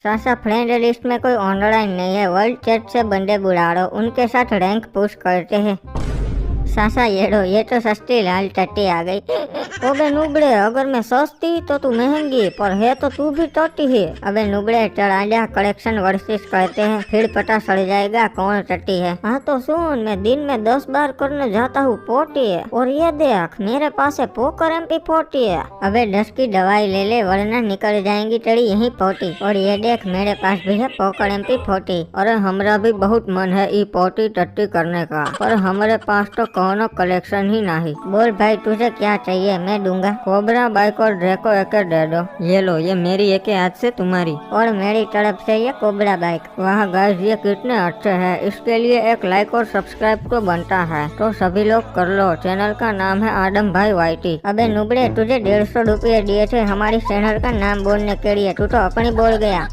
सासा friend list में कोई online नहीं है। वर्ल्ड चैट से बंदे बुला लो, उनके साथ रैंक पुश करते हैं। सासा ये तो सस्ती लाल टट्टी आ गई। ओबे नुबड़े, अगर मैं सस्ती तो तू महंगी, पर है तो तू भी टट्टी है। अबे नुबड़े, चढ़ा जा, कलेक्शन वर्सेस करते हैं, फिर पता चल जाएगा कौन टट्टी है। हाँ तो सुन, मैं दिन में 10 बार करने जाता हूँ पोटी है, और ये देख मेरे पास है पोकर MP 40 है। अबे 10 की दवाई ले ले वरना निकल जाएंगी तेरी यही पोटी। और ये देख मेरे पास भी है पोकर MP 40। अरे हमरा भी बहुत मन है ई पोटी टट्टी करने का, पर हमारे पास तो कोनो कलेक्शन ही नहीं। बोल भाई तुझे क्या चाहिए, मैं दूंगा। कोबरा बाइक और ड्रैको एक दे दो। ये लो, ये मेरी एक आज से तुम्हारी, और मेरी तरफ से ये कोबरा बाइक। वाह गाइस, ये कितने अच्छे हैं। इसके लिए एक लाइक और सब्सक्राइब तो बनता है, तो सभी लोग कर लो। चैनल का नाम है आदम भाई YT। अबे नुबड़े, तुझे 150 रुपये दिए थे हमारी चैनल का नाम बोलने के लिए, तू तो अपनी बोल गया।